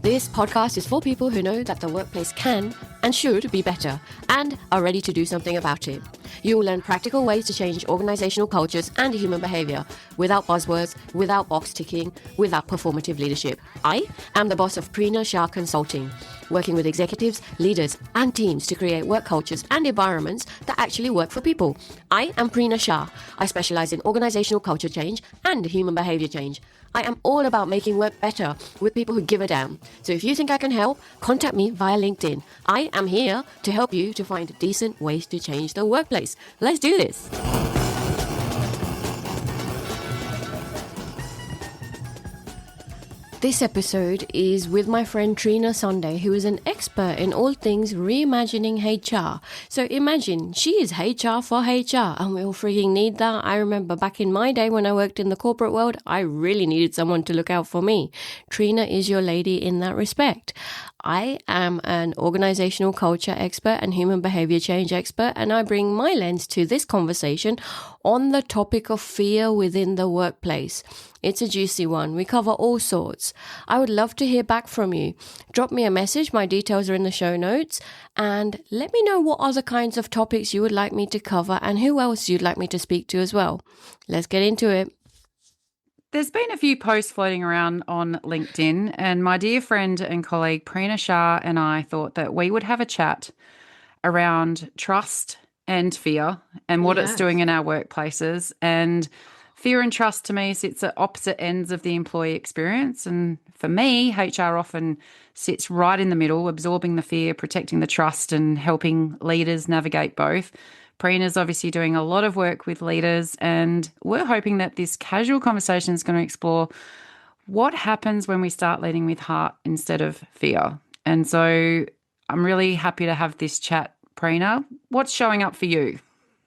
This podcast is for people who know that the workplace can and should be better and are ready to do something about it. You will learn practical ways to change organizational cultures and human behavior without buzzwords, without box ticking, without performative leadership. I am the boss of Prina Shah Consulting, working with executives, leaders, and teams to create work cultures and environments that actually work for people. I am Prina Shah. I specialize in organizational culture change and human behavior change. I am all about making work better with people who give a damn. So if you think I can help, contact me via LinkedIn. I am here to help you to find decent ways to change the workplace. Let's do this. This episode is with my friend Trina Sunday, who is an expert in all things reimagining HR. So imagine, she is HR for HR, and we all freaking need that. I remember back in my day when I worked in the corporate world, I really needed someone to look out for me. Trina is your lady in that respect. I am an organizational culture expert and human behavior change expert, and I bring my lens to this conversation on the topic of fear within the workplace. It's a juicy one. We cover all sorts. I would love to hear back from you. Drop me a message. My details are in the show notes. And let me know what other kinds of topics you would like me to cover and who else you'd like me to speak to as well. Let's get into it. There's been a few posts floating around on LinkedIn, and my dear friend and colleague Prina Shah and I thought that we would have a chat around trust and fear and what it's doing in our workplaces. And fear and trust to me sits at opposite ends of the employee experience. And for me, HR often sits right in the middle, absorbing the fear, protecting the trust, and helping leaders navigate both. Prina's obviously doing a lot of work with leaders, and we're hoping that this casual conversation is going to explore what happens when we start leading with heart instead of fear. And so I'm really happy to have this chat. Prina, what's showing up for you?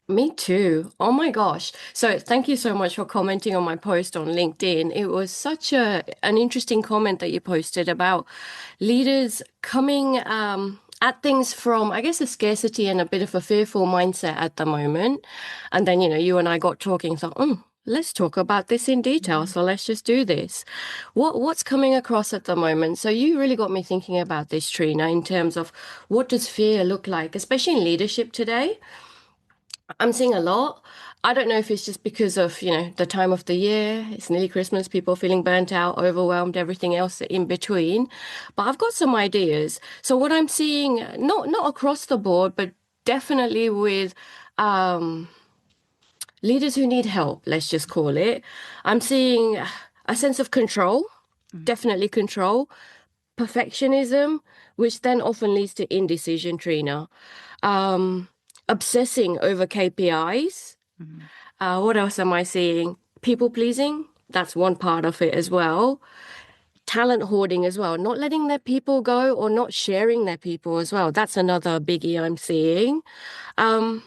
Me too. Oh my gosh. So thank you so much for commenting on my post on LinkedIn. It was such an interesting comment that you posted about leaders coming at things from, I guess, a scarcity and a bit of a fearful mindset at the moment. And then, you and I got talking, thought, let's talk about this in detail. So let's just do this. What's coming across at the moment? So you really got me thinking about this, Trina, in terms of what does fear look like, especially in leadership today. I'm seeing a lot. I don't know if it's just because of, the time of the year. It's nearly Christmas, people feeling burnt out, overwhelmed, everything else in between. But I've got some ideas. So what I'm seeing, not across the board, but definitely with leaders who need help, let's just call it. I'm seeing a sense of control, definitely control, perfectionism, which then often leads to indecision, Trina. Obsessing over KPIs. What else am I seeing? People pleasing. That's one part of it as well. Talent hoarding as well. Not letting their people go or not sharing their people as well. That's another biggie I'm seeing. And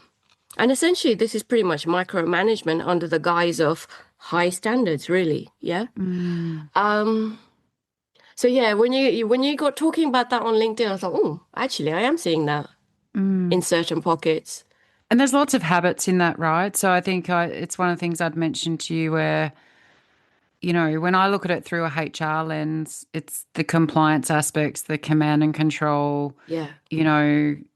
essentially, this is pretty much micromanagement under the guise of high standards, really. Yeah. So yeah, when you got talking about that on LinkedIn, I thought, actually, I am seeing that. In certain pockets. And there's lots of habits in that, right? So I think it's one of the things I'd mentioned to you where, when I look at it through a HR lens, it's the compliance aspects, the command and control. Yeah.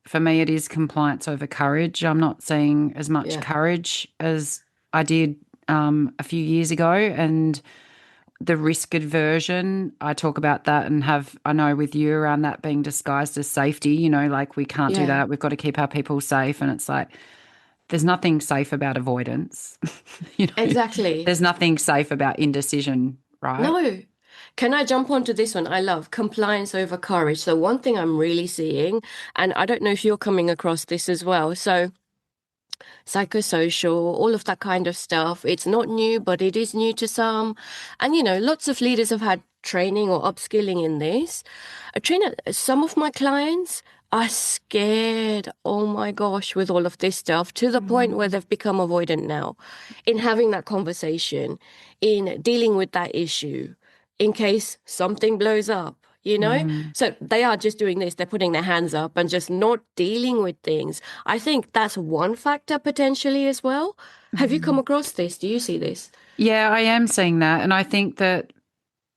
For me, it is compliance over courage. I'm not seeing as much courage as I did a few years ago. And the risk aversion, I talk about that and I know with you around that being disguised as safety, like we can't do that. We've got to keep our people safe. And it's like, there's nothing safe about avoidance. Exactly. There's nothing safe about indecision, right? No. Can I jump onto this one? I love compliance over courage. So one thing I'm really seeing, and I don't know if you're coming across this as well. So psychosocial, all of that kind of stuff. It's not new, but it is new to some. And, lots of leaders have had training or upskilling in this. Trina, some of my clients are scared, oh my gosh, with all of this stuff to the point where they've become avoidant now in having that conversation, in dealing with that issue, in case something blows up. So they are just doing this. They're putting their hands up and just not dealing with things. I think that's one factor potentially as well. Have you come across this? Do you see this? Yeah, I am seeing that. And I think that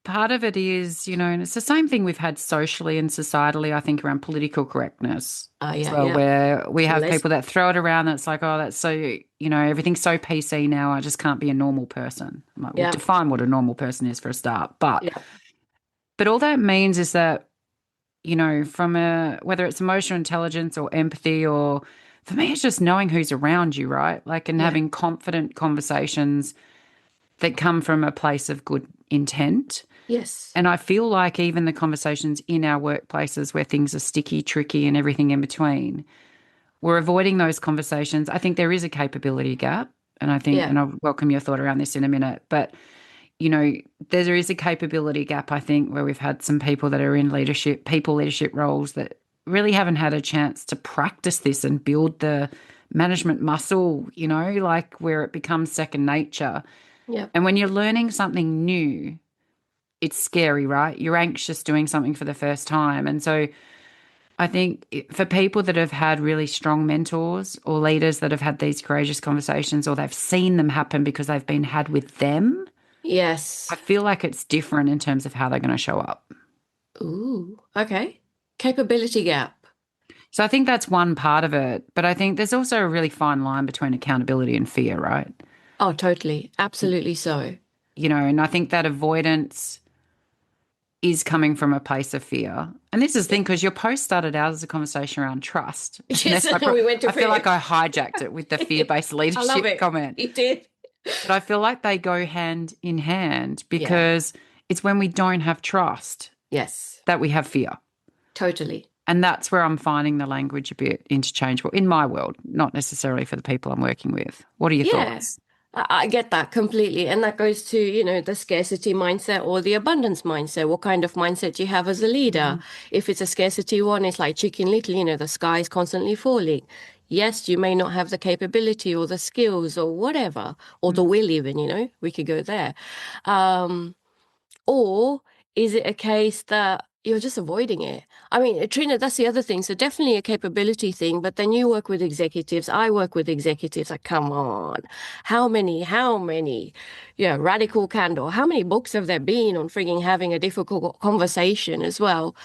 part of it is, and it's the same thing we've had socially and societally, I think, around political correctness as Yeah, well, yeah. where we have Let's, people that throw it around that's like, oh, that's so, everything's so PC now, I just can't be a normal person. I'm like, well, yeah, define what a normal person is for a start. But yeah, all that means is that, from whether it's emotional intelligence or empathy, or for me, it's just knowing who's around you, right? Like, and yeah. having confident conversations that come from a place of good intent. Yes. And I feel like even the conversations in our workplaces where things are sticky, tricky, and everything in between, we're avoiding those conversations. I think there is a capability gap. And I think, Yeah. and I'll welcome your thought around this in a minute, but you know, there is a capability gap, I think, where we've had some people that are in people leadership roles that really haven't had a chance to practice this and build the management muscle, like where it becomes second nature. Yeah. And when you're learning something new, it's scary, right? You're anxious doing something for the first time. And so I think for people that have had really strong mentors or leaders that have had these courageous conversations, or they've seen them happen because they've been had with them, I Yes. feel like it's different in terms of how they're going to show up. Ooh, okay. Capability gap. So I think that's one part of it. But I think there's also a really fine line between accountability and fear, right? Oh, totally. Absolutely so. And I think that avoidance is coming from a place of fear. And this is the Yeah. thing, because your post started out as a conversation around trust. And Yes, then we went to I feel like fear. I hijacked it with the fear-based I love leadership it. comment. You did. But I feel like they go hand in hand, Yeah. because it's when we don't have trust Yes. that we have fear. Totally. And that's where I'm finding the language a bit interchangeable in my world, not necessarily for the people I'm working with. What are your Yeah. thoughts? I get that completely. And that goes to, the scarcity mindset or the abundance mindset. What kind of mindset you have as a leader? Mm, If it's a scarcity one, it's like Chicken Little, the sky is constantly falling. Yes, you may not have the capability or the skills or whatever, or the mm, will even, we could go there. Um, Or is it a case that you're just avoiding it? I mean, Trina, that's the other thing. So definitely a capability thing, but then you work with executives. I work with executives. Like, come on. Yeah, radical candor. How many books have there been on frigging having a difficult conversation as well?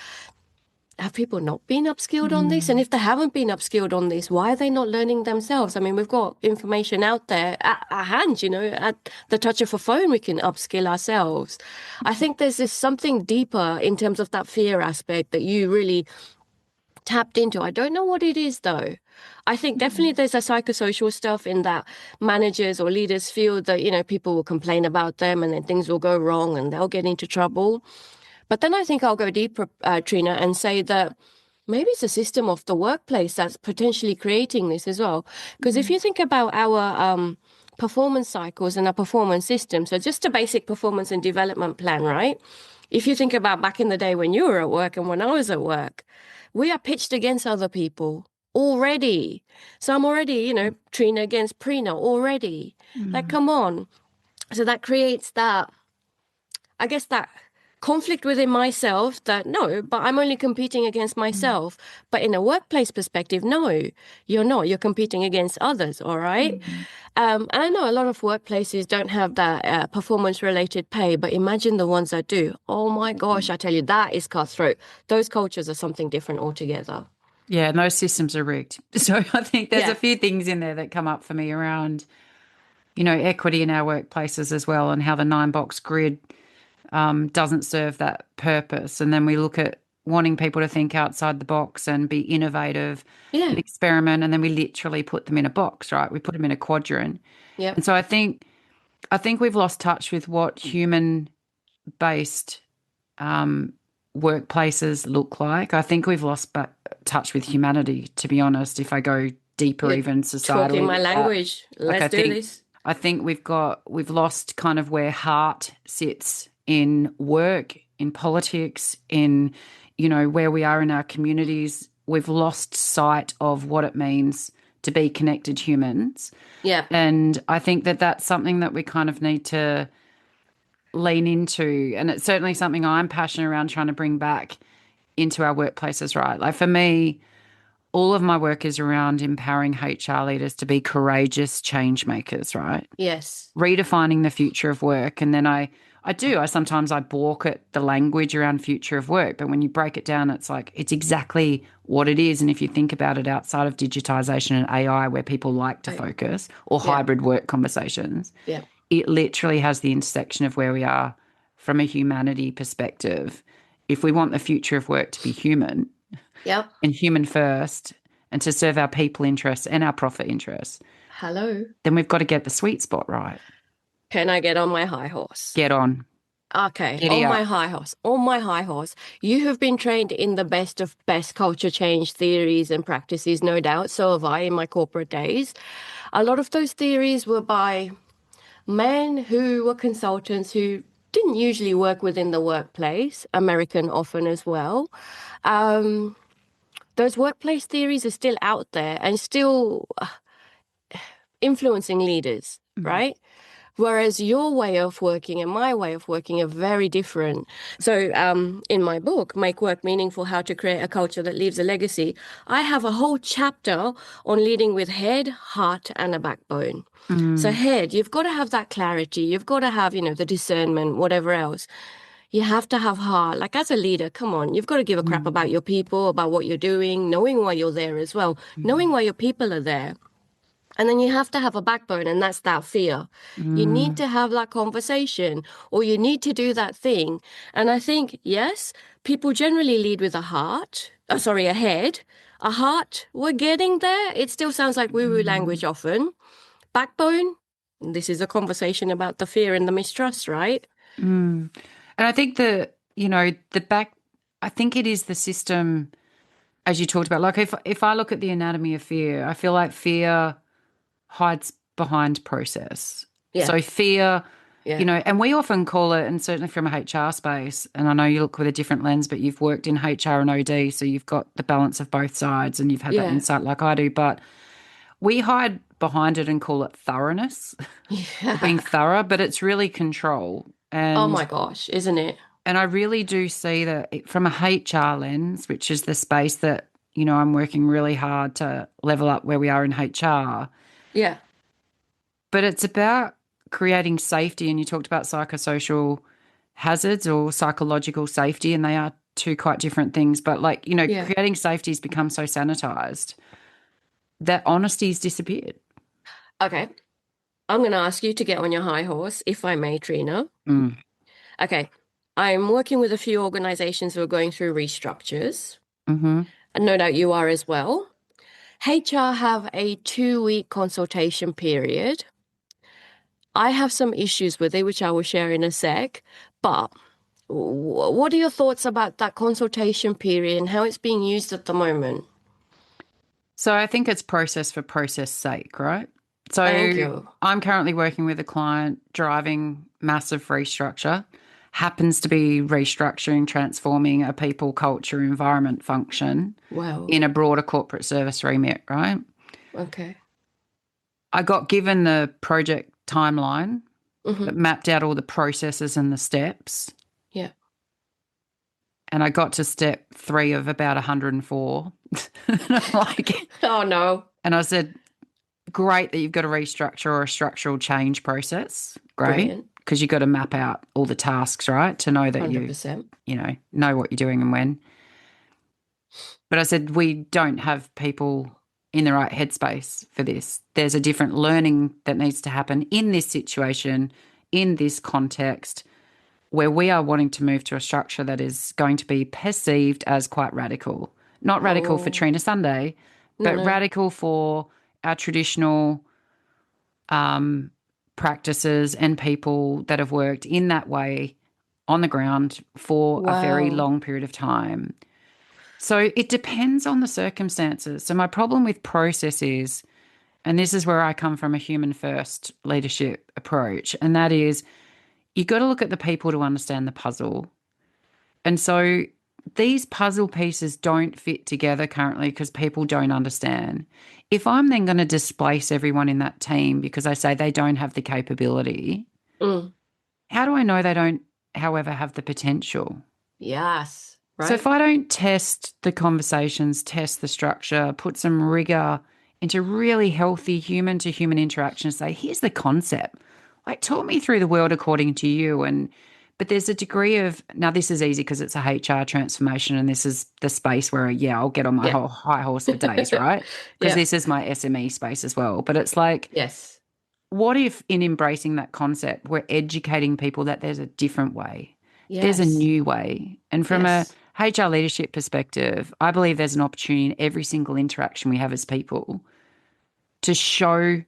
Have people not been upskilled on this? And mm, if they haven't been upskilled on this, why are they not learning themselves? I mean, we've got information out there at our hands, at the touch of a phone, we can upskill ourselves. I think there's this something deeper in terms of that fear aspect that you really tapped into. I don't know what it is though. I think definitely mm, there's a psychosocial stuff in that managers or leaders feel that, people will complain about them and then things will go wrong and they'll get into trouble. But then I think I'll go deeper, Trina, and say that maybe it's a system of the workplace that's potentially creating this as well. Because if mm, you think about our performance cycles and our performance system, so just a basic performance and development plan, right? If you think about back in the day when you were at work and when I was at work, we are pitched against other people already. So I'm already, Trina against Prina already. Like, mm, come on. So that creates that, I guess, that conflict within myself that no, but I'm only competing against mm, myself. But in a workplace perspective, no, you're not. You're competing against others, all right? mm. And I know a lot of workplaces don't have that performance related pay, but imagine the ones that do. Oh my gosh, I tell you, that is cutthroat. Those cultures are something different altogether. Yeah, and those systems are rigged. So I think there's a Yeah. few things in there that come up for me around, equity in our workplaces as well, and how the 9 box grid doesn't serve that purpose. And then we look at wanting people to think outside the box and be innovative and Yeah. experiment, and then we literally put them in a box, right? We put them in a quadrant. Yep. And so I think we've lost touch with what human based workplaces look like. I think we've lost touch with humanity, to be honest, if I go deeper You're even talking societally my with that. language. Like Let's do this. I think we've lost kind of where heart sits in work, in politics, in where we are in our communities. We've lost sight of what it means to be connected humans. Yeah. And I think that that's something that we kind of need to lean into. And it's certainly something I'm passionate around trying to bring back into our workplaces, right? Like for me, all of my work is around empowering HR leaders to be courageous change makers, right? Yes. Redefining the future of work. And then I I do. I balk at the language around future of work, but when you break it down, it's like it's exactly what it is. And if you think about it outside of digitization and AI, where people like to Right. focus, or Yeah. hybrid work conversations, Yeah. it literally has the intersection of where we are from a humanity perspective. If we want the future of work to be human Yep. and human first and to serve our people interests and our profit interests, Hello. then we've got to get the sweet spot right. Can I get on my high horse? Get on, Okay, on giddy my up. high horse, on my high horse. You have been trained in the best of best culture change theories and practices, no doubt. So have I in my corporate days. A lot of those theories were by men who were consultants who didn't usually work within the workplace, American often as well. Um, those workplace theories are still out there and still influencing leaders, Mm. right? Whereas your way of working and my way of working are very different. So, in my book, Make Work Meaningful: How to Create a Culture That Leaves a Legacy, I have a whole chapter on leading with head, heart, and a backbone. So, Mm. head, you've got to have that clarity. You've got to have, the discernment, whatever else. You have to have heart. Like as a leader, come on, you've got to give a crap Mm. about your people, about what you're doing, knowing why you're there as well, knowing Mm. why your people are there. And then you have to have a backbone, and that's that fear. You need Mm. to have that conversation, or you need to do that thing. And I think, yes, people generally lead with a heart, sorry, a head. A heart, we're getting there. It still sounds like woo-woo Mm. language often. Backbone, this is a conversation about the fear and the mistrust, right? Mm. And I think I think it is the system, as you talked about. Like if I look at the anatomy of fear, I feel like fear hides behind process. Yeah, So fear, yeah, and we often call it, and certainly from a HR space, and I know you look with a different lens, but you've worked in HR and OD, so you've got the balance of both sides and you've had that yeah, insight like I do. But we hide behind it and call it thoroughness or being yeah. thorough, but it's really control. Oh And my gosh, isn't it? I really do see that from a HR lens, which is the space that, I'm working really hard to level up where we are in HR. Yeah, But it's about creating safety. And you talked about psychosocial hazards or psychological safety, and they are two quite different things. But yeah. creating safety has become so sanitized that honesty's disappeared. Okay, I'm going to ask you to get on your high horse, if I may, Trina. Mm. Okay. I'm working with a few organizations who are going through restructures, Mm-hmm. and no doubt you are as well. HR have a 2-week consultation period. I have some issues with it, which I will share in a sec. But what are your thoughts about that consultation period and how it's being used at the moment? So I think it's process for process sake, right? Thank So you. I'm currently working with a client driving massive restructure, happens to be restructuring, transforming a people, culture, environment function Well, in a broader corporate service remit, right? okay. I got given the project timeline Mm-hmm. that mapped out all the processes and the steps. Yeah. And I got to step 3 of about 104. And I'm like, Oh no. and I said, great that you've got a restructure or a structural change process. Great. Brilliant. Because you've got to map out all the tasks, right? To know that 100%. know what you're doing and when. But I said, we don't have people in the right headspace for this. There's a different learning that needs to happen in this situation, in this context, where we are wanting to move to a structure that is going to be perceived as quite radical. Not radical for Oh, Trina Sunday, no, but no. radical for our traditional practices and people that have worked in that way on the ground for a very Wow. long period of time. So it depends on the circumstances. So my problem with process is, and this is where I come from, a human first leadership approach, and that is you got to look at the people to understand the puzzle. And so these puzzle pieces don't fit together currently because people don't understand. If I'm then going to displace everyone in that team because I say they don't have the capability, Mm. how do I know they don't, however, have the potential? Yes. So if Right? I don't test the conversations, test the structure, put some rigor into really healthy human to human interaction, say, here's the concept. Like, talk me through the world according to you. And But there's a degree of, now this is easy because it's a HR transformation and this is the space where, yeah, I'll get on my Yeah. whole high horse for days, right? Because Yeah. this is my SME space as well. But it's like, Yes. what if in embracing that concept, we're educating people that there's a different way, there's a Yes. new way. And from a Yes. HR leadership perspective, I believe there's an opportunity in every single interaction we have as people to show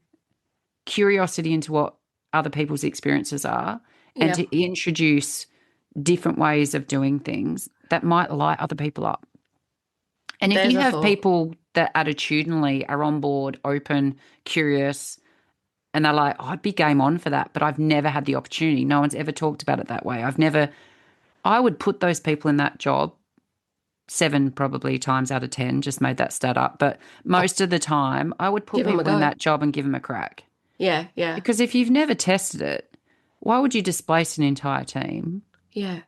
curiosity into what other people's experiences are and Yeah. to introduce different ways of doing things that might light other people up. And if There's you a have thought. people that attitudinally are on board, open, curious, and they're like, oh, I'd be game on for that, but I've never had the opportunity. No one's ever talked about it that way. I would put those people in that job 7 probably times out of 10, just made that stat up. But Oh, most of the time, I would put give them a people in go. that job and give them a crack. Yeah. Yeah. Because if you've never tested it, why would you displace an entire team Yeah.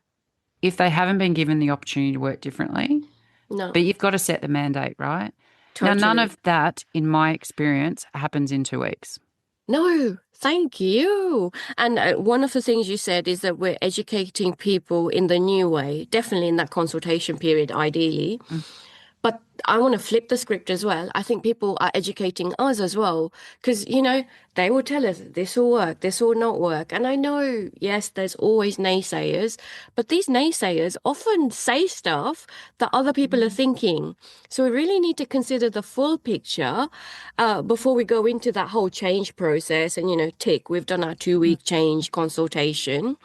if they haven't been given the opportunity to work differently? No, But you've got to set the mandate, right? Now, none totally. of that, in my experience, happens in 2 weeks. No, thank you. And one of the things you said is that we're educating people in the new way, definitely in that consultation period, ideally. Mm, But I want to flip the script as well. I think people are educating us as well because, they will tell us this will work, this will not work. And I know, yes, there's always naysayers, but these naysayers often say stuff that other people are mm, thinking. So we really need to consider the full picture before we go into that whole change process and, tick, we've done our 2 week mm, change consultation.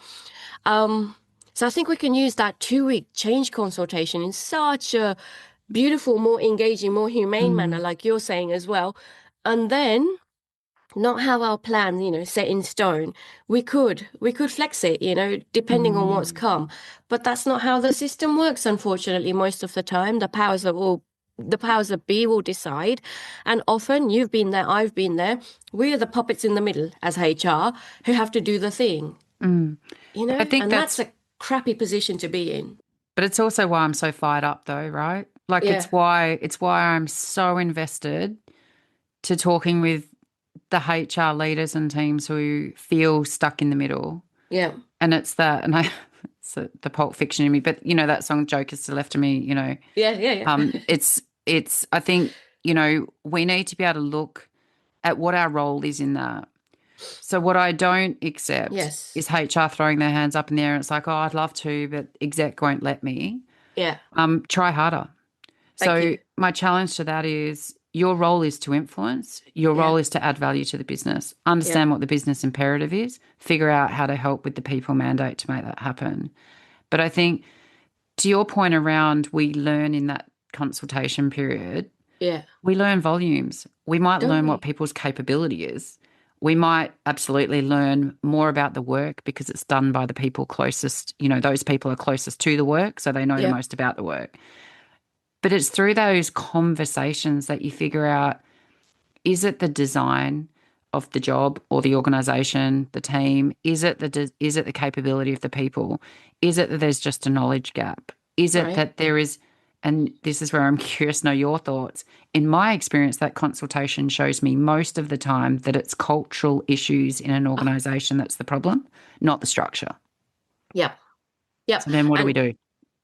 So I think we can use that 2 week change consultation in such a beautiful, more engaging, more humane manner, mm, like you're saying as well. And then not have our plan, set in stone. We could flex it, depending on what's mm, come. But that's not how the system works, unfortunately, most of the time. The powers that be will decide. And often you've been there, I've been there. We are the puppets in the middle as HR who have to do the thing, mm. But I think and that's that's, a crappy position to be in. but it's also why I'm so fired up though, right? Like Yeah, it's why I'm so invested to talking with the HR leaders and teams who feel stuck in the middle. yeah, And it's that, and I, it's the Pulp Fiction in me, but that song "Joke is to the left of me," yeah, yeah, yeah. I think, we need to be able to look at what our role is in that. So what I don't accept Yes, is HR throwing their hands up in the air and it's like, oh, I'd love to, but exec won't let me. yeah. Try harder. Thank So you. my challenge to that is your role is to influence. Your Yeah, role is to add value to the business. yeah, Understand what the business imperative is. Figure out how to help with the people mandate to make that happen. But I think to your point around we learn in that consultation period, yeah. we learn volumes. We might Don't learn what we? people's capability is. We might absolutely learn more about the work because it's done by the people closest, those people are closest to the work, so they know the Yeah. most about the work. But it's through those conversations that you figure out, is it the design of the job or the organization, the team? Is it the capability of the people? Is it that there's just a knowledge gap? Is it Right. that there is, and this is where I'm curious to know your thoughts. In my experience, that consultation shows me most of the time that it's cultural issues in an Oh, organization that's the problem, not the structure. yep. Yep. So then what do we And do?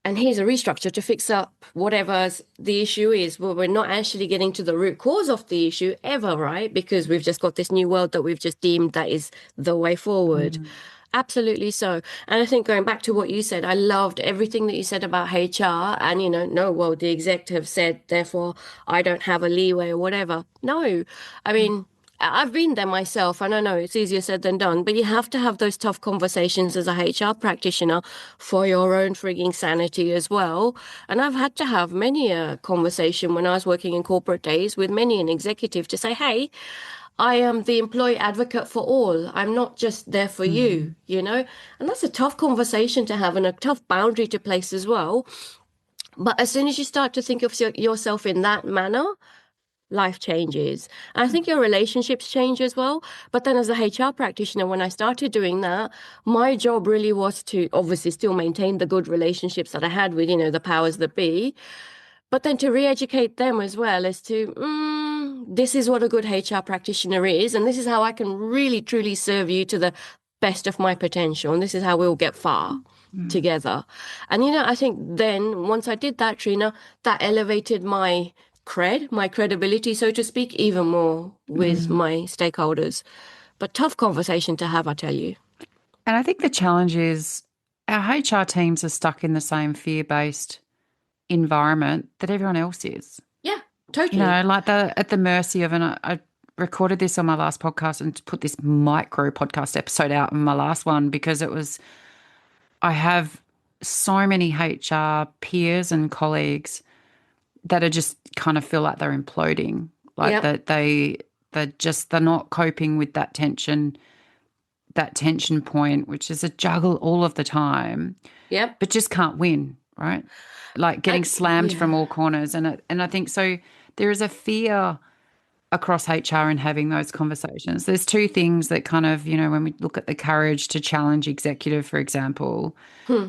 and here's a restructure to fix up whatever the issue is. Well, we're not actually getting to the root cause of the issue ever, right? Because we've just got this new world that we've just deemed that is the way forward. Mm, Absolutely so. And I think going back to what you said, I loved everything that you said about HR and, no, well, the exec have said, therefore, I don't have a leeway or whatever. No, I mean, I've been there myself, and I know it's easier said than done, but you have to have those tough conversations as a HR practitioner for your own frigging sanity as well. And I've had to have many a conversation when I was working in corporate days with many an executive to say, hey, I am the employee advocate for all. I'm not just there for mm, you. And that's a tough conversation to have and a tough boundary to place as well. But as soon as you start to think of yourself in that manner, life changes. And I think your relationships change as well. But then as a HR practitioner, when I started doing that, my job really was to obviously still maintain the good relationships that I had with, the powers that be, but then to re-educate them as well as to, this is what a good HR practitioner is, and this is how I can really truly serve you to the best of my potential, and this is how we'll get far Mm. together. And I think then once I did that, Trina, that elevated my credibility, so to speak, even more with Mm. my stakeholders. But tough conversation to have, I tell you. And I think the challenge is our HR teams are stuck in the same fear-based environment that everyone else is. Yeah, totally. Like they're at the mercy of, and I recorded this on my last podcast and put this micro podcast episode out in my last one because I have so many HR peers and colleagues that are just kind of feel like they're imploding, like Yep, that they're not coping with that tension point, which is a juggle all of the time, yep. but just can't win, right? Like getting slammed from Yeah. all corners, and I think so. There is a fear across HR in having those conversations. There's two things that kind of, when we look at the courage to challenge executive, for example, Hmm.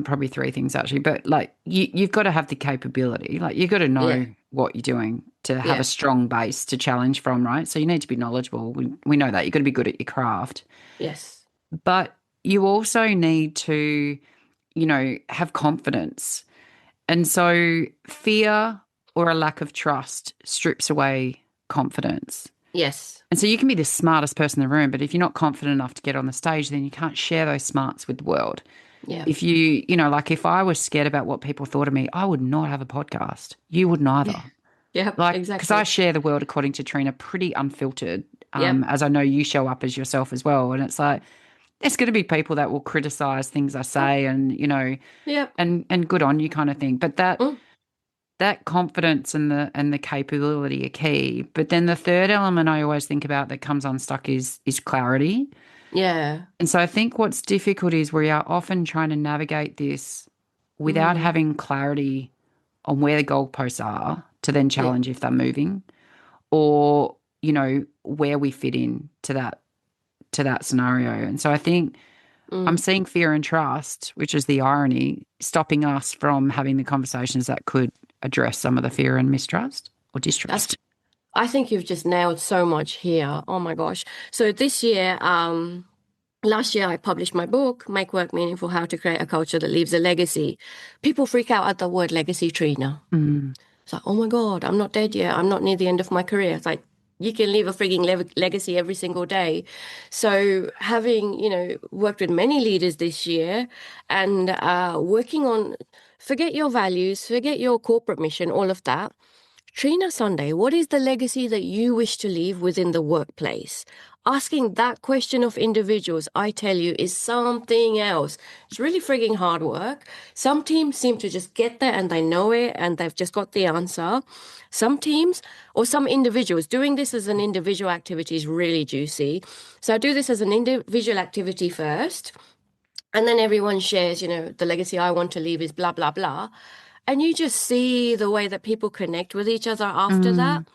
probably three things actually, but like you've got to have the capability, like you've got to Yeah, know what you're doing to have a yeah. strong base to challenge from, right? So you need to be knowledgeable. We know that you've got to be good at your craft, Yes. but you also need to, have confidence. And so fear or a lack of trust strips away confidence. Yes. And so you can be the smartest person in the room, but if you're not confident enough to get on the stage, then you can't share those smarts with the world. Yeah. If like if I was scared about what people thought of me, I would not have a podcast. You wouldn't Yeah. either. Yep, Like, because I exactly. share the world, according to Trina, pretty unfiltered, Yep. as I know you show up as yourself as well. And it's like, there's going to be people that will criticize things I Yep. say and, Yep. and good on you kind of thing. But Mm. that confidence and the capability are key. But then the third element I always think about that comes unstuck is clarity. Yeah. And so I think what's difficult is we are often trying to navigate this without Mm. having clarity on where the goalposts are to then Yeah. challenge if they're moving or, where we fit in to that scenario. And so I think I'm Mm. seeing fear and trust, which is the irony, stopping us from having the conversations that could address some of the fear and mistrust or That's distrust. I think you've just nailed so much here. Oh my gosh. So this year, last year I published my book, Make Work Meaningful: How to Create a Culture That Leaves a Legacy. People freak out at the word legacy, Trina. Mm, It's like, oh my God, I'm not dead yet. I'm not near the end of my career. It's like, you can leave a frigging legacy every single day. So, having, worked with many leaders this year and working on, forget your values, forget your corporate mission, all of that. Trina Sunday, what is the legacy that you wish to leave within the workplace? Asking that question of individuals, I tell you, is something else. It's really frigging hard work. Some teams seem to just get there and they know it and they've just got the answer. Some teams or some individuals doing this as an individual activity is really juicy. So I do this as an individual activity first. And then everyone shares, the legacy I want to leave is blah, blah, blah. And you just see the way that people connect with each other after that. mm,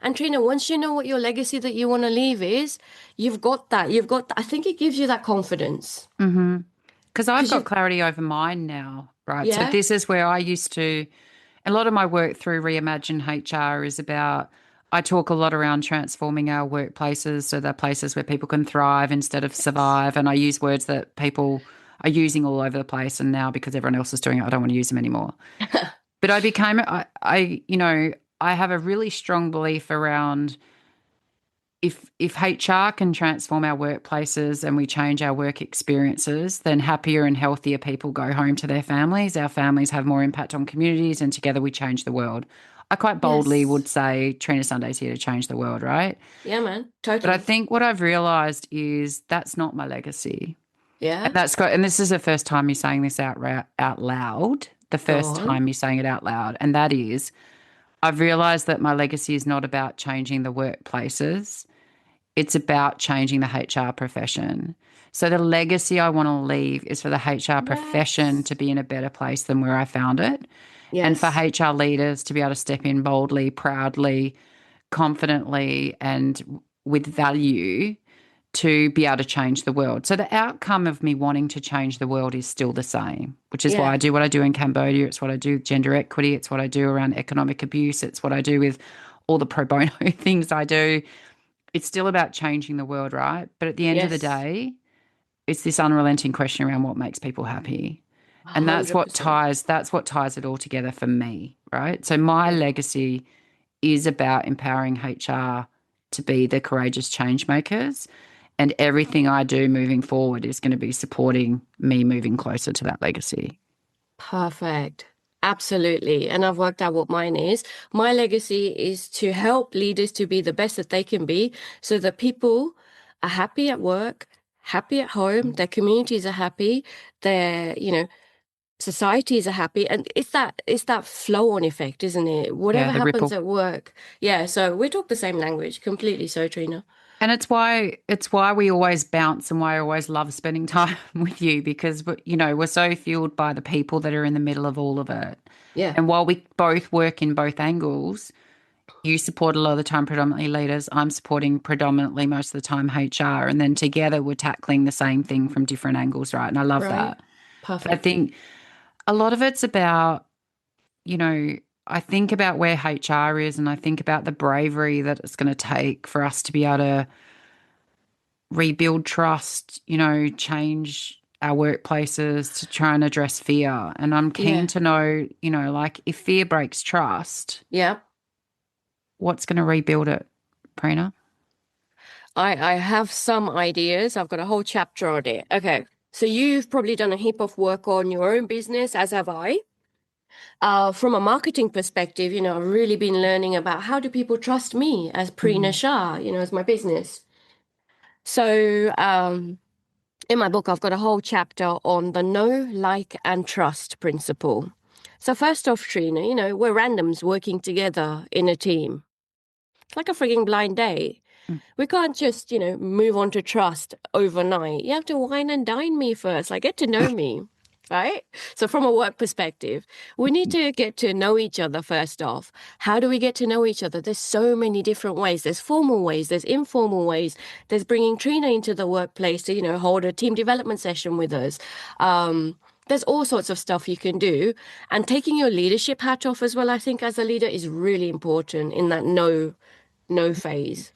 And Trina, once you know what your legacy that you want to leave is, you've got that. I think it gives you that confidence. mm-hmm. Because I've Because got clarity over mine now, right? So yeah, this is where I used to, a lot of my work through Reimagine HR is about, I talk a lot around transforming our workplaces so they're places where people can thrive instead of yes. survive. And I use words that people are using all over the place. And now because everyone else is doing it, I don't want to use them anymore. But I have a really strong belief around if HR can transform our workplaces and we change our work experiences, then happier and healthier people go home to their families. Our families have more impact on communities, and together we change the world. I quite boldly would Yes. say Trina Sunday's here to change the world, right? Yeah, man. But I Totally. think what I've realized is that's not my legacy. And Yeah. and this is the first time you're saying this out loud, the Go first on. time you're saying it out loud. And that is, I've realized that my legacy is not about changing the workplaces. It's about changing the HR profession. So the legacy I want to leave is for the HR profession Yes. to be in a better place than where I found it, and for Yes. HR leaders to be able to step in boldly, proudly, confidently, and with value to be able to change the world. So the outcome of me wanting to change the world is still the same, which is why I Yeah. do what I do in Cambodia. It's what I do with gender equity. It's what I do around economic abuse. It's what I do with all the pro bono things I do. It's still about changing the world, right? But at the end of the Yes. day, it's this unrelenting question around what makes people happy. And 100%. that's what ties it all together for me, right? So my Yeah. legacy is about empowering HR to be the courageous change makers. And everything I do moving forward is going to be supporting me moving closer to that legacy. Perfect. Absolutely. And I've worked out what mine is. My legacy is to help leaders to be the best that they can be so that people are happy at work, happy at home, their communities are happy, their, societies are happy. And it's that flow on effect, isn't it? Yeah, Whatever the happens ripple. at work. Yeah, so we talk the same language, completely so, Trina. And it's why we always bounce and why I always love spending time with you because we're so fueled by the people that are in the middle of all of it. Yeah, And while we both work in both angles, you support a lot of the time predominantly leaders, I'm supporting predominantly most of the time HR, and then together we're tackling the same thing from different angles, right? And I love right. that. But I Perfect. think a lot of it's about, you know, I think about where HR is and I think about the bravery that it's going to take for us to be able to rebuild trust, change our workplaces to try and address fear. And I'm keen Yeah. to know, like if fear breaks trust, Yeah. what's going to rebuild it, Prina? I have some ideas. I've got a whole chapter on it. Okay. So you've probably done a heap of work on your own business, as have I. From a marketing perspective, I've really been learning about how do people trust me as Prina Mm, Shah, as my business. So, in my book, I've got a whole chapter on the know, like, and trust principle. So first off, Trina, we're randoms working together in a team. It's like a frigging blind date. mm, We can't just, move on to trust overnight. You have to wine and dine me first, like get to know me, right? So from a work perspective, we need to get to know each other first off. How do we get to know each other? There's so many different ways. There's formal ways, there's informal ways. There's bringing Trina into the workplace to, hold a team development session with us. There's all sorts of stuff you can do. And taking your leadership hat off as well, I think, as a leader is really important in that no phase.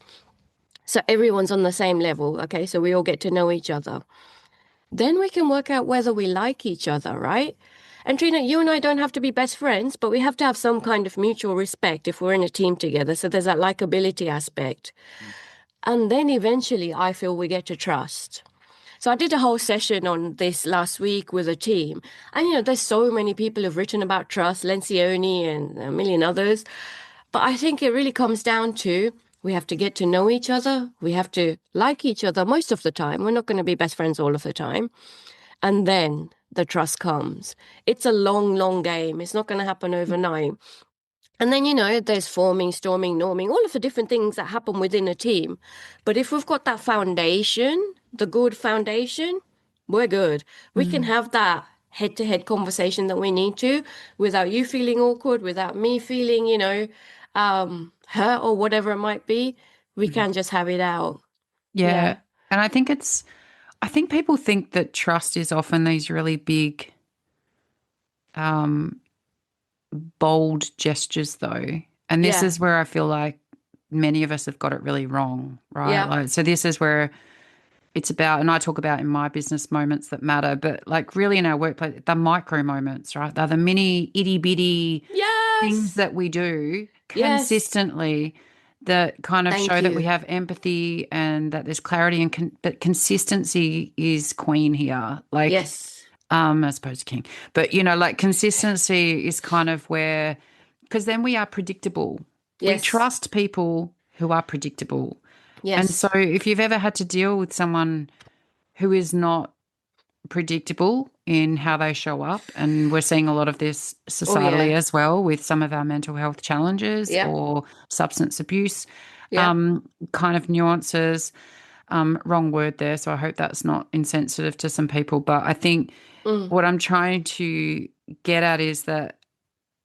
So everyone's on the same level, okay? So we all get to know each other. Then we can work out whether we like each other, right? And Trina, you and I don't have to be best friends, but we have to have some kind of mutual respect if we're in a team together. So there's that likability aspect. And then eventually I feel we get to trust. So I did a whole session on this last week with a team. And there's so many people who've written about trust, Lencioni and a million others. But I think it really comes down to we have to get to know each other. We have to like each other most of the time. We're not going to be best friends all of the time. And then the trust comes. It's a long, long game. It's not going to happen overnight. And then, there's forming, storming, norming, all of the different things that happen within a team. But if we've got that foundation, the good foundation, we're good. We can mm, have that head to head conversation that we need to without you feeling awkward, without me feeling, hurt or whatever it might be. We mm. can just have it out. Yeah. Yeah. And I think people think that trust is often these really big, um, bold gestures, though. And this Yeah. is where I feel like many of us have got it really wrong, right? Yeah. Like, so this is where it's about, and I talk about in my business moments that matter, but like really in our workplace, the micro moments, right? They're the mini itty bitty things Yes. that we do Yes. consistently that kind of Thank show that we you. have empathy and that there's clarity and but consistency is queen here. Like, Yes. I suppose king, but like consistency is kind of where, because then we are predictable. We Yes. trust people who are predictable. And so Yes. if you've ever had to deal with someone who is not predictable in how they show up, and we're seeing a lot of this Oh, societally yeah. as well with some of our mental health challenges Yep. or substance abuse Yep. kind of nuances. Wrong word there, so I hope that's not insensitive to some people. But I think Mm. what I'm trying to get at is that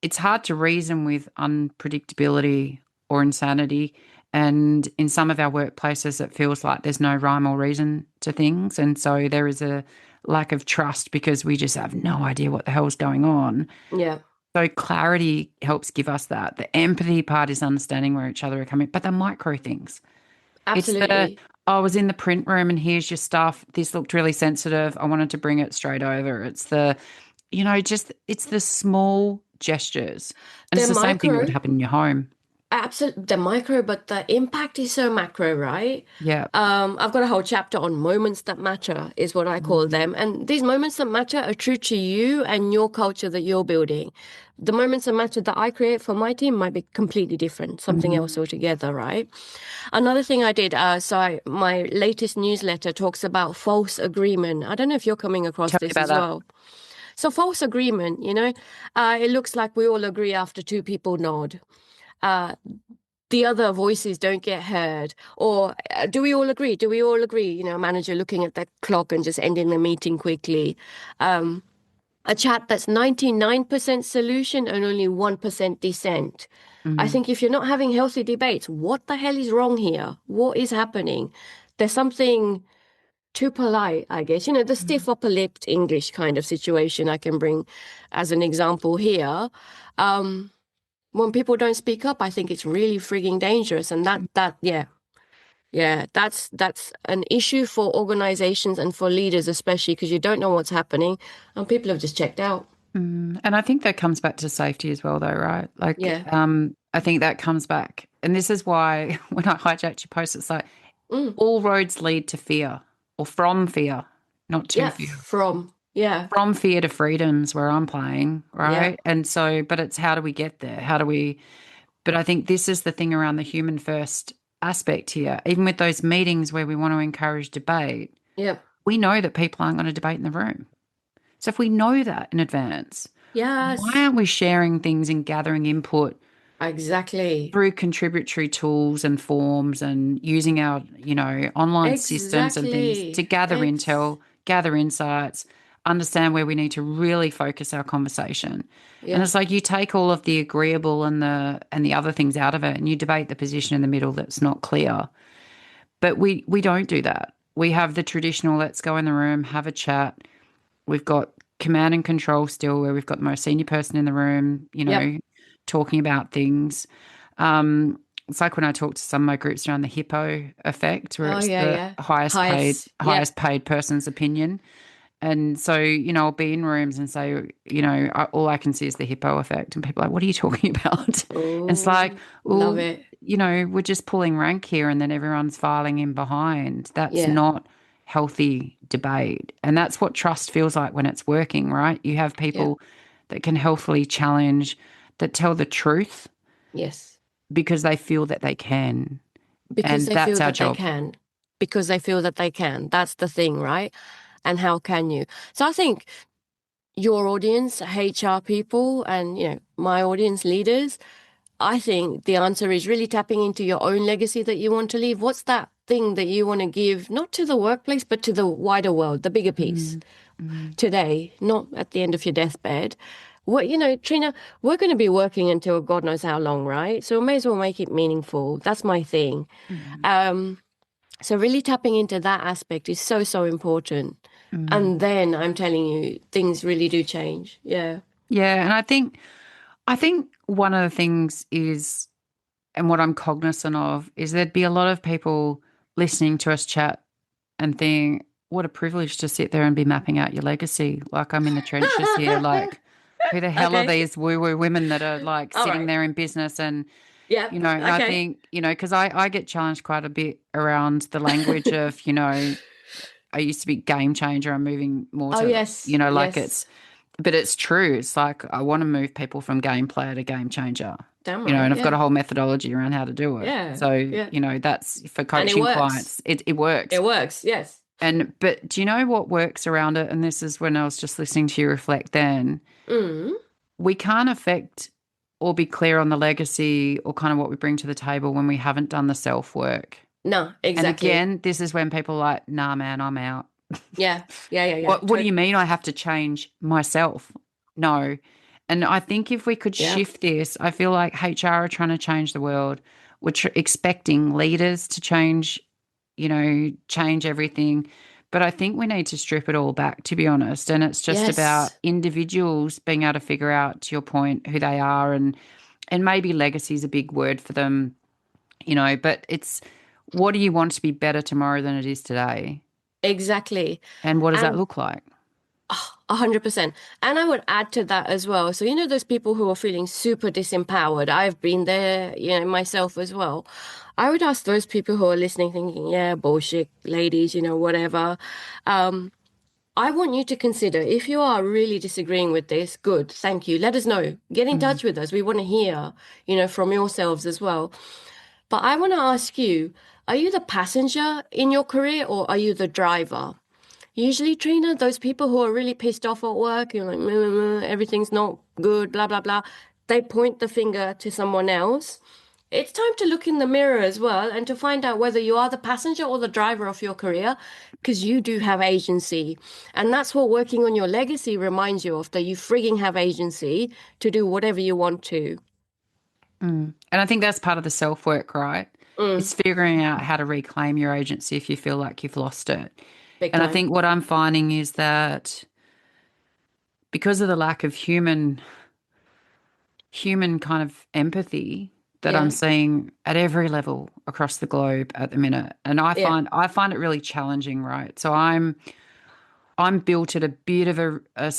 it's hard to reason with unpredictability or insanity. And in some of our workplaces, it feels like there's no rhyme or reason to things. And so there is a lack of trust because we just have no idea what the hell's going on. Yeah. So clarity helps give us that. The empathy part is understanding where each other are coming, but the micro things. It's the Absolutely. I was in the print room and here's your stuff. This looked really sensitive. I wanted to bring it straight over. It's the, just it's the small gestures. And it's They're the same thing that would micro, happen in your home. absolutely, they're micro, but the impact is so macro, right? Yeah. I've got a whole chapter on moments that matter, is what I call Mm, them. And these moments that matter are true to you and your culture that you're building. The moments that matter that I create for my team might be completely different, something else mm. altogether, right? Another thing I did, my latest newsletter talks about false agreement. I don't know if you're coming across Tell me this about as that. well. So false agreement, it looks like we all agree after two people nod. Uh, the other voices don't get heard. Or do we all agree? Do we all agree? Manager looking at the clock and just ending the meeting quickly. Um, a chat that's 99% solution and only 1% dissent. I Mm, think if you're not having healthy debates, what the hell is wrong here? What is happening? There's something too polite, I guess. The mm, stiff upper lipped English kind of situation I can bring as an example here. Um, when people don't speak up, I think it's really frigging dangerous. And yeah, that's an issue for organizations and for leaders, especially because you don't know what's happening and people have just checked out. mm. And I think that comes back to safety as well, though, right? Like, Yeah. I think that comes back. And this is why when I hijacked your post, it's like Mm. all roads lead to fear or from fear, not to Yeah. fear. Yeah. From fear to freedom's where I'm playing, Yeah. right? And so, but it's how do we get there? But I think this is the thing around the human first aspect here. Even with those meetings where we want to encourage debate, Yeah. we know that people aren't going to debate in the room. So if we know that in advance, why Yes. aren't we sharing things and gathering input Exactly. through contributory tools and forms and using our, online systems and things to Exactly. gather intel, gather insights, understand where we need to really focus our conversation. And Yeah. it's like you take all of the agreeable and the other things out of it and you debate the position in the middle that's not clear. But we don't do that. We have the traditional let's go in the room, have a chat. We've got command and control still, where we've got the most senior person in the room, Yep. talking about things. It's like when I talk to some of my groups around the hippo effect, where Oh, it's yeah, the yeah. highest paid Highest. Yep. highest paid person's opinion. And so, I'll be in rooms and say, all I can see is the hippo effect. And people are like, what are you talking about? And it's like, Oh, love well, it. we're just pulling rank here and then everyone's filing in behind. That's Yeah. not healthy debate. And that's what trust feels like when it's working, right? You have Yeah. people that can healthily challenge, that tell the truth Yes. because they feel that they can. Because And they that's feel our that they job. can. Because they feel that they can. That's the thing, right? And how can you? So I think your audience, HR people, and my audience leaders, I think the answer is really tapping into your own legacy that you want to leave. What's that thing that you want to give, not to the workplace, but to the wider world, the bigger piece Mm, mm, today, not at the end of your deathbed? Trina, we're going to be working until God knows how long, right? So we may as well make it meaningful. That's my thing. mm, Um, so really tapping into that aspect is so, so important. And mm. then I'm telling you, things really do change. Yeah. Yeah, and I think one of the things is, and what I'm cognizant of, is there'd be a lot of people listening to us chat and think, what a privilege to sit there and be mapping out your legacy. Like I'm in the trenches here. Like, who the hell are Okay. these woo-woo women that are like All sitting right. there in business and Yep. and I Okay. think, because I get challenged quite a bit around the language of, I used to be game changer. I'm moving more Oh, to, yes. like Yes. but it's true. It's like I want to move people from game player to game changer, Damn and right. I've got a Yeah. whole methodology around how to do it. Yeah. So, Yeah. that's for And it coaching works. clients. It works. It works. Yes. But do you know what works around it? And this is when I was just listening to you reflect then. Mm. We can't affect or be clear on the legacy or kind of what we bring to the table when we haven't done the self work. No, And exactly. again, this is when people are like, nah, man, I'm out. Yeah. Yeah. Yeah. Yeah. What do you mean I have to change myself? No. And I think if we could Yeah. shift this, I feel like HR are trying to change the world. We're expecting leaders to change, change everything. But I think we need to strip it all back, to be honest. And it's just about Yes. individuals being able to figure out, to your point, who they are, and maybe legacy is a big word for them, but it's what do you want to be better tomorrow than it is today? Exactly. And what does that And look like? 100%. And I would add to that as well. So, you know, those people who are feeling super disempowered, I've been there, you know, myself as well. I would ask those people who are listening, thinking, yeah, bullshit, ladies, you know, whatever. Um, I want you to consider if you are really disagreeing with this, good, thank you. Let us know. Get in Mm, touch with us. We want to hear, you know, from yourselves as well. But I want to ask you, are you the passenger in your career or are you the driver? Usually, Trina, those people who are really pissed off at work, you're like, "Meh, meh, meh, everything's not good, blah, blah, blah." They point the finger to someone else. It's time to look in the mirror as well and to find out whether you are the passenger or the driver of your career, because you do have agency. And that's what working on your legacy reminds you of, that you frigging have agency to do whatever you want to. mm. And I think that's part of the self work, right? Mm, It's figuring out how to reclaim your agency if you feel like you've lost it. big And I time. think what I'm finding is that because of the lack of human kind of empathy that I'm Yeah. seeing at every level across the globe at the minute. And Yeah. I find it really challenging, right? So I'm built at a bit of a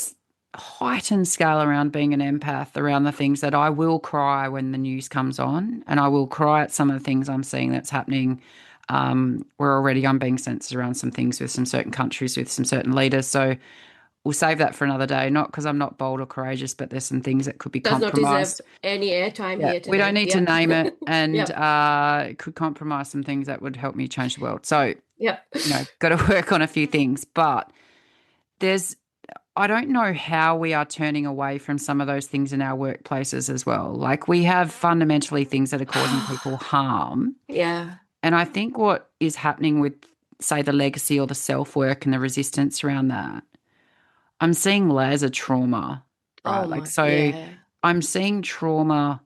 heightened scale around being an empath, around the things that I will cry when the news comes on, and I will cry at some of the things I'm seeing that's happening. Where already I'm being censored around some things with some certain countries, with some certain leaders. So we'll save that for another day, not because I'm not bold or courageous, but there's some things that could be Does not deserve compromised. any airtime Yeah, here we don't today. need to Yep. name it, and Yep. it could compromise some things that would help me change the world. So, Yep. got to work on a few things, but there's I don't know how we are turning away from some of those things in our workplaces as well. Like we have fundamentally things that are causing people harm. Yeah. And I think what is happening with, say, the legacy or the self work and the resistance around that, I'm seeing layers of trauma, Oh right? Like, my, so yeah. I'm seeing trauma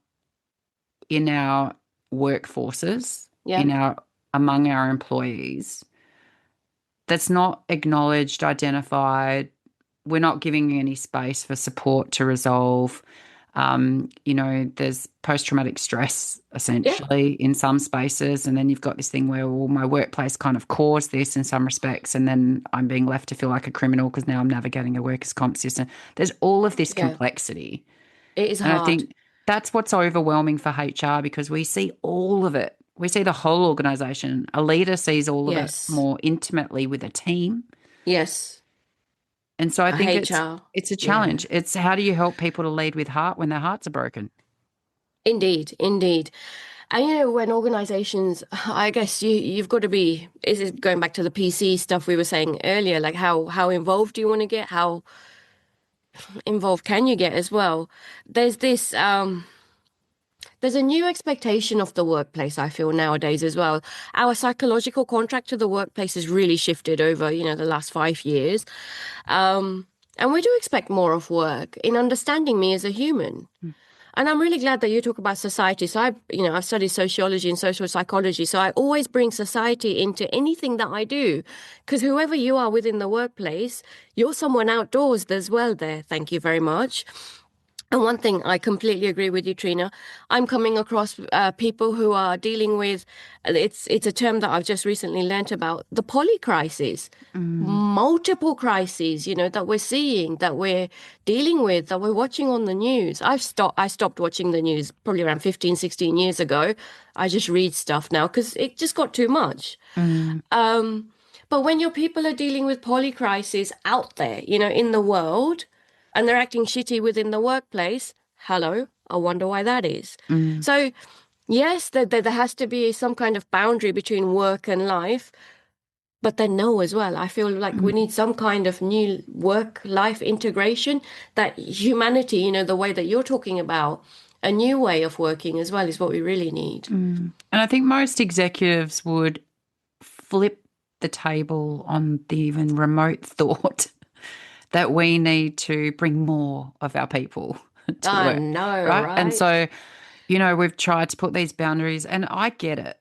in our workforces, in Yep. our among our employees that's not acknowledged, identified. We're not giving any space for support to resolve. There's post traumatic stress Yeah. essentially in some spaces. And then you've got this thing where, well, my workplace kind of caused this in some respects. And then I'm being left to feel like a criminal because now I'm navigating a workers' comp system. There's all of this Yeah. complexity. It is And I hard. think that's what's overwhelming for HR because we see all of it. We see the whole organization. A leader sees all of it Yes. more intimately with a team. Yes. And so I A think HR. it's a Yeah. challenge. It's how do you help people to lead with heart when their hearts are broken? Indeed. Indeed. And you know, when organizations, I guess you've got to be, is it going back to the PC stuff we were saying earlier, like how involved do you want to get? How involved can you get as well? There's this there's a new expectation of the workplace, I feel nowadays as well. Our psychological contract to the workplace has really shifted over, you know, the last 5 years. Um, and we do expect more of work in understanding me as a human. And I'm really glad that you talk about society. So I've studied sociology and social psychology. So I always bring society into anything that I do, because whoever you are within the workplace, you're someone outdoors as well there. Thank you very much. And one thing I completely agree with you, Trina. I'm coming across people who are dealing with it's a term that I've just recently learnt about, the poly crisis, Mm, multiple crises, you know, that we're seeing, that we're dealing with, that we're watching on the news. I stopped watching the news probably around 15, 16 years ago. I just read stuff now because it just got too much. mm, Um, but when your people are dealing with poly crises out there, you know, in the world, and they're acting shitty within the workplace, hello, I wonder why that is. mm, So, yes, there has to be some kind of boundary between work and life, but then no as well. I feel like we mm, need some kind of new work-life integration, that humanity, you know, the way that you're talking about, a new way of working as well is what we really need. mm. And I think most executives would flip the table on the even remote thought that we need to bring more of our people to I work, know, right? And right? so, we've tried to put these boundaries, and I get it,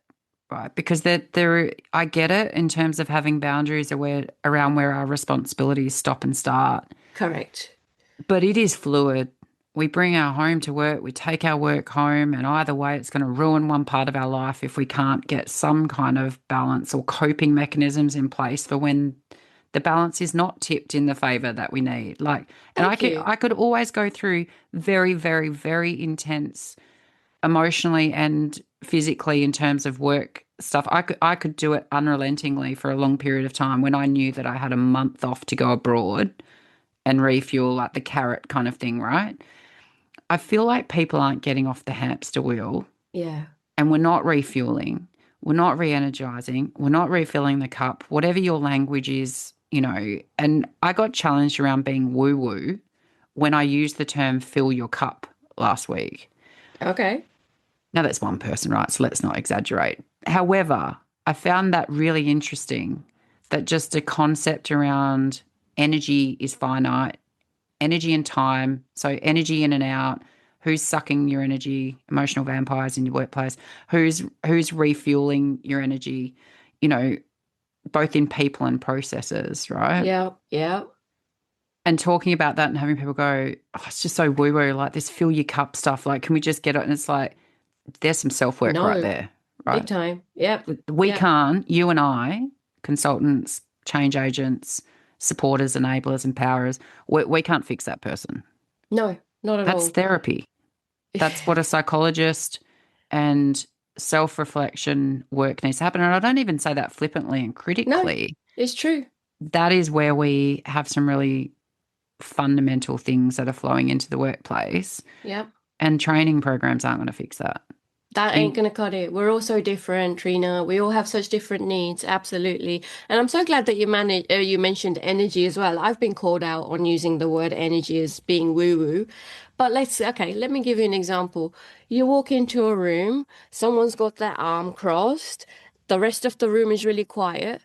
right? Because I get it in terms of having boundaries around where our responsibilities stop and start. Correct. But it is fluid. we bring our home to work, we take our work home, and either way, it's going to ruin one part of our life if we can't get some kind of balance or coping mechanisms in place for when the balance is not tipped in the favor that we need. Like, and Thank you. I could always go through very, very, very intense emotionally and physically in terms of work stuff. I could do it unrelentingly for a long period of time when I knew that I had a month off to go abroad and refuel, like the carrot kind of thing, right? I feel like people aren't getting off the hamster wheel Yeah. and we're not refueling, we're not re energizing, we're not refilling the cup, whatever your language is, you know. And I got challenged around being woo woo when I used the term fill your cup last week. Okay. Now, that's one person, right? So let's not exaggerate. However, I found that really interesting that just a concept around energy is finite, energy and time. So, energy in and out. Who's sucking your energy? Emotional vampires in your workplace. Who's refueling your energy? You know, both in people and processes, right? Yeah. Yeah. And talking about that and having people go, oh, it's just so woo woo, like this fill your cup stuff. Like, can we just get it? And it's like, there's some self work right No. there, Big right? time. Yep. We Yep. can't, you and I, consultants, change agents, supporters, enablers, empowerers, we can't fix that person. No, not at That's all. therapy. That's what a psychologist and self reflection work needs to happen. And I don't even say that flippantly and No, critically. it's true. That is where we have some really fundamental things that are flowing into the workplace, Yep. and training programs aren't going to fix that. That ain't We, gonna cut it. We're all so different, Trina. We all have such different needs, absolutely. And I'm so glad that you mentioned energy as well. I've been called out on using the word energy as being woo-woo. But okay, let me give you an example. You walk into a room, someone's got their arm crossed, the rest of the room is really quiet.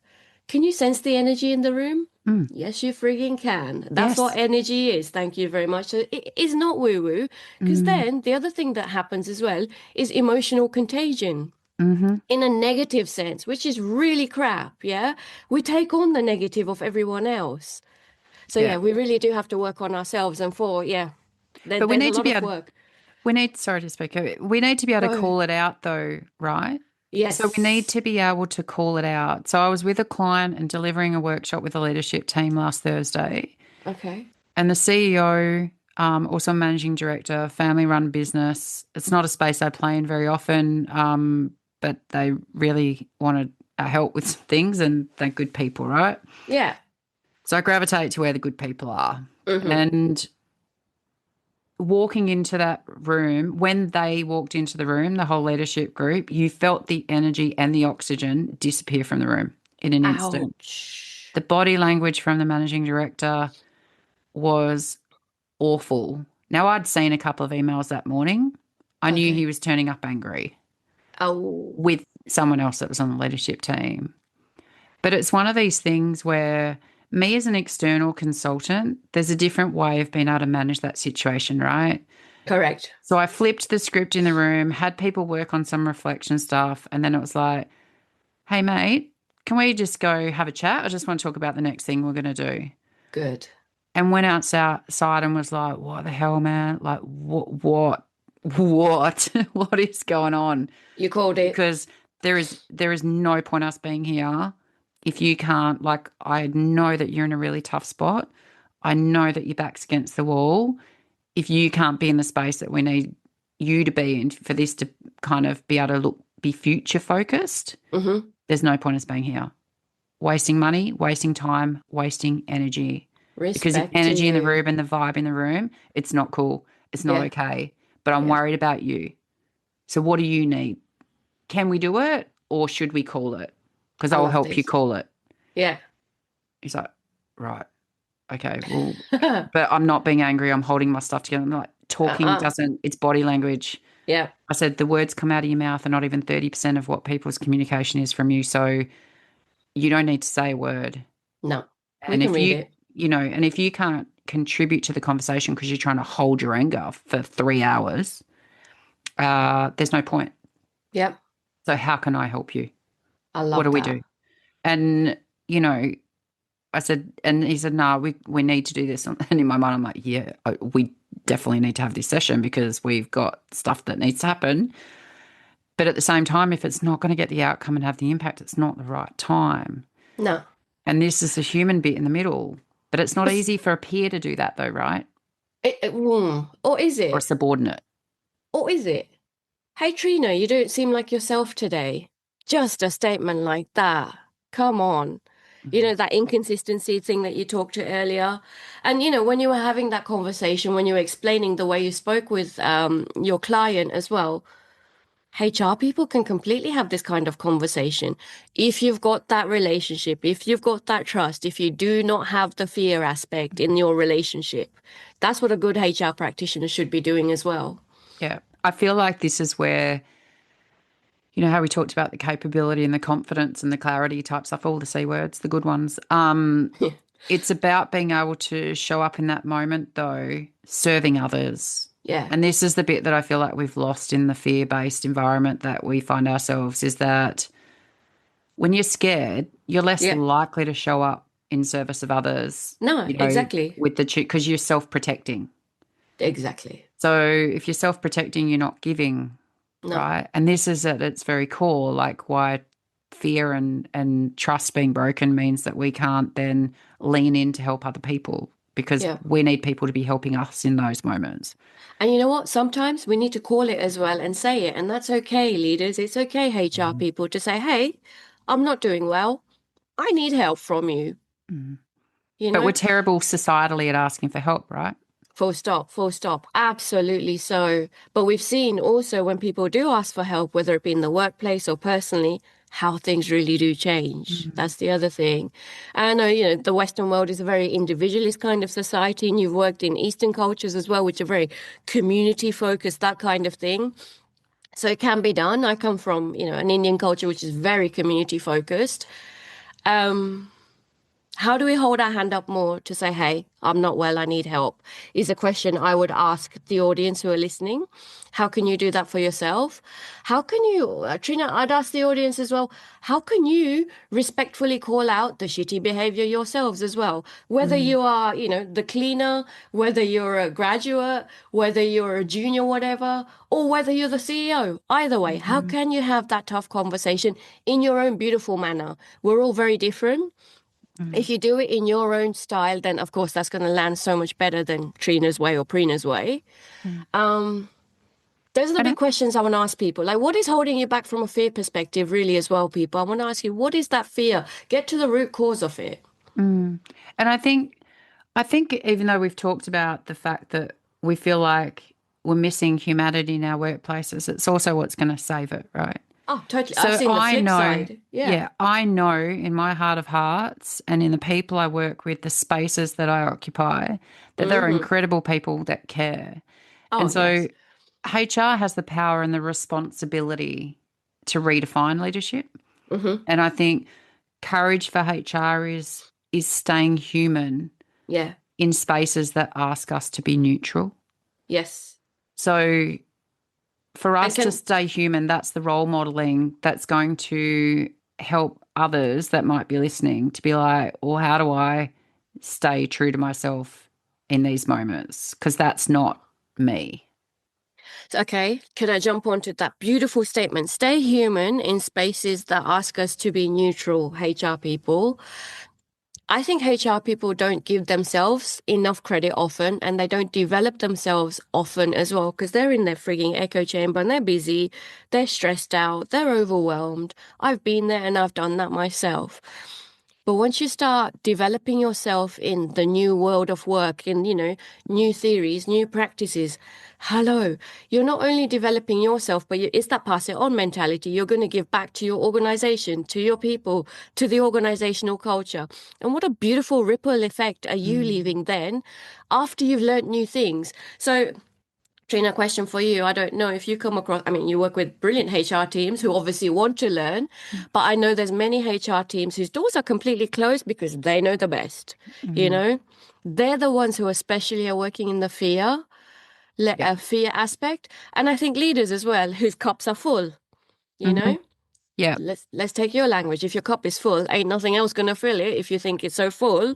Can you sense the energy in the room? mm, Yes, you frigging can. That's what yes. energy is. Thank you very much. So it is not woo-woo, because Mm, then the other thing that happens as well is emotional contagion hmm. in a negative sense, which is really crap. Yeah. We take on the negative of everyone else. So, Yeah. yeah, we really do have to work on ourselves. Yeah, But we there's a need to lot be of able, work. we need, sorry to speak, we need to be able to Go. call it out though, right? So we need Yes. to be able to call it out. So I was with a client and delivering a workshop with a leadership team last Thursday, Okay. and the CEO, also managing director, family run business. It's not a space I play in very often, but they really wanted our help with some things, and they're good people, right? Yeah. So I gravitate to where the good people are. Mm-hmm. And walking into that room, when they walked into the room, the whole leadership group, you felt the energy and the oxygen disappear from the room in an instant. Ouch. The body language from the managing director was awful. Now, I'd seen a couple of emails that morning. I knew he Okay. was turning up angry Oh, with someone else that was on the leadership team. But it's one of these things where me as an external consultant, there's a different way of being able to manage that situation, right? correct. So I flipped the script in the room, had people work on some reflection stuff, and then it was like, hey, mate, can we just go have a chat? I just want to talk about the next thing we're going to do. Good. And went outside and was like, what the hell, man? Like, what is going on? You called it. Because there is no point us being here if you can't, like, I know that you're in a really tough spot. I know that your back's against the wall. If you can't be in the space that we need you to be in for this to kind of be able to be future focused, Mm-hmm. there's no point us being here. Wasting money, wasting time, wasting energy. Because the Respect to energy in the you. room and the vibe in the room, it's not cool. It's not Yeah. okay. But I'm Yeah. worried about you. So what do you need? Can we do it or should we call it? Because I I'll love help you this. call it. Yeah. He's like, right, okay, well, but I'm not being angry. I'm holding my stuff together. I'm like, talking Uh-uh. doesn't, it's body language. Yeah. I said, the words come out of your mouth are not even 30% of what people's communication is from you. So you don't need to say a word. No, we And can if read you, it. and if you can't contribute to the conversation because you're trying to hold your anger for 3 hours, there's no point. Yep. So how can I help you? I What love do we that. do? And, you know, I said, and he said, no, we need to do this. And in my mind, I'm like, yeah, we definitely need to have this session because we've got stuff that needs to happen. But at the same time, if it's not going to get the outcome and have the impact, it's not the right time. No. And this is the human bit in the middle. But it's not But easy for a peer to do that, though, right? or is Or a it? subordinate. Or is it? Hey Trina, you don't seem like yourself today. Just a statement like that. Come on. You Mhm. know, that inconsistency thing that you talked to earlier. And, when you were having that conversation, when you were explaining the way you spoke with your client as well, HR people can completely have this kind of conversation. If you've got that relationship, if you've got that trust, if you do not have the fear aspect in your relationship, that's what a good HR practitioner should be doing as well. Yeah. I feel like this is where, how we talked about the capability and the confidence and the clarity type stuff, all the C words, the good ones. It's about being able to show up in that moment, though, serving others. Yeah. And this is the bit that I feel like we've lost in the fear-based environment that we find ourselves is that when you're scared, you're less Yeah. likely to show up in service of others, No, exactly. with the because you're self-protecting. Exactly. So if you're self-protecting, you're not giving, No. right? And this is at its very core, like why fear and trust being broken means that we can't then lean in to help other people because Yeah. we need people to be helping us in those moments. And you know what? Sometimes we need to call it as well and say it. And that's okay, leaders. It's okay, HR Mhm. people, to say, hey, I'm not doing well. I need help from you. Mhm. You But we're know? terrible societally at asking for help, right? Full stop, full stop. Absolutely so. But we've seen also when people do ask for help, whether it be in the workplace or personally, how things really do change. Mhm. That's the other thing. And I know, the Western world is a very individualist kind of society, and you've worked in Eastern cultures as well, which are very community focused, that kind of thing. So it can be done. I come from, an Indian culture which is very community focused. Um, how do we hold our hand up more to say, hey, I'm not well, I need help? Is a question I would ask the audience who are listening. How can you do that for yourself? How can you, Trina, I'd ask the audience as well, how can you respectfully call out the shitty behavior yourselves as well? Whether Mhm. you are, the cleaner, whether you're a graduate, whether you're a junior, whatever, or whether you're the CEO. Either way, how Mhm. can you have that tough conversation in your own beautiful manner? We're all very different. Mhm. If you do it in your own style, then of course that's going to land so much better than Trina's way or Prina's way. Mhm. Um, those are the And big questions I want to ask people. Like, what is holding you back from a fear perspective, really, as well, people? I want to ask you, what is that fear? Get to the root cause of it. mm. And I think even though we've talked about the fact that we feel like we're missing humanity in our workplaces, it's also what's going to save it, right? Oh, totally. I've So seen the I flip know, side. Yeah. yeah, I know in my heart of hearts and in the people I work with, the spaces that I occupy, that there are Mm-hmm. incredible people that care. Oh, And so yes. HR has the power and the responsibility to redefine leadership. Mm-hmm. And I think courage for HR is staying human Yeah. in spaces that ask us to be neutral. Yes. So for And us to can stay human, that's the role modeling that's going to help others that might be listening to be like, well, how do I stay true to myself in these moments? Because that's not me. Okay, can I jump onto that beautiful statement? Stay human in spaces that ask us to be neutral, HR people. I think HR people don't give themselves enough credit often, and they don't develop themselves often as well, because they're in their frigging echo chamber and they're busy, they're stressed out, they're overwhelmed. I've been there and I've done that myself. But once you start developing yourself in the new world of work, in, new theories, new practices, hello, you're not only developing yourself, but it's that pass it on mentality. You're going to give back to your organization, to your people, to the organizational culture. And what a beautiful ripple effect are you Mm, leaving then after you've learned new things? So, Trina, question for you. I don't know if you come across, I mean, you work with brilliant HR teams who obviously want to learn, but I know there's many HR teams whose doors are completely closed because they know the best. You mm, know, they're the ones who especially are working in the yeah. fear aspect. And I think leaders as well, whose cups are full, you Hmm. know? Yeah. Let's take your language. If your cup is full, ain't nothing else gonna fill it. If you think it's so full,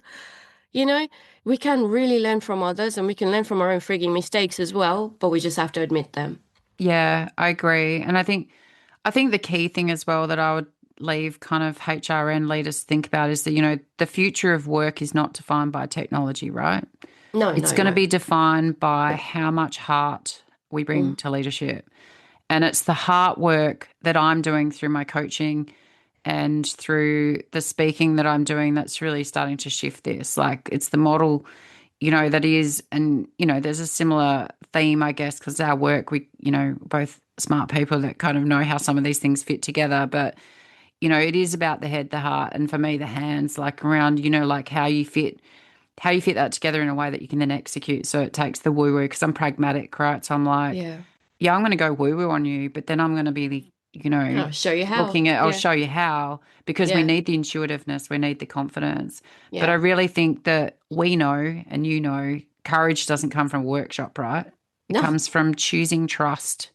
you know, we can really learn from others and we can learn from our own frigging mistakes as well, but we just have to admit them. Yeah, I agree. And I think the key thing as well that I would leave kind of HRN leaders to think about is that, the future of work is not defined by technology, right? No, It's no, going to no. be defined by how much heart we bring Mm, to leadership. And it's the heart work that I'm doing through my coaching and through the speaking that I'm doing that's really starting to shift this. Like it's the model, that is, and, there's a similar theme, I guess, because our work, we, both smart people that kind of know how some of these things fit together. But, it is about the head, the heart, and for me, the hands, like around, like how you fit that together in a way that you can then execute. So it takes the woo woo because I'm pragmatic, right? So I'm like, yeah. yeah, I'm going to go woo woo on you, but then I'm going to be, I'll show you how. looking at, I'll Yeah. show you how, because we Yeah. need the intuitiveness, we need the confidence. But I Yeah. really think that we know, and courage doesn't come from a workshop, right? It No. comes from choosing trust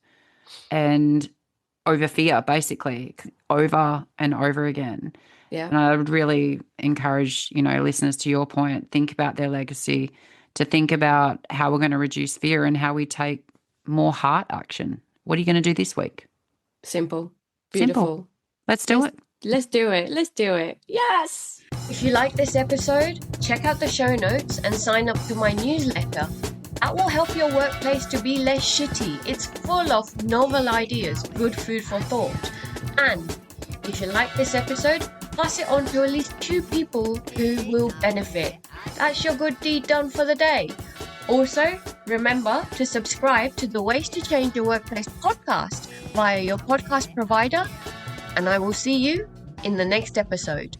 and over fear, basically, over and over again. Yeah. And I would really encourage, listeners to your point, think about their legacy, to think about how we're going to reduce fear and how we take more heart action. What are you going to do this week? Simple. Simple. Beautiful. Let's do Let's it. let's do it. Let's do it. Yes. If you like this episode, check out the show notes and sign up to my newsletter. That will help your workplace to be less shitty. It's full of novel ideas, good food for thought. And if you like this episode, pass it on to at least 2 people who will benefit. That's your good deed done for the day. Also, remember to subscribe to the Ways to Change Your Workplace podcast via your podcast provider, and I will see you in the next episode.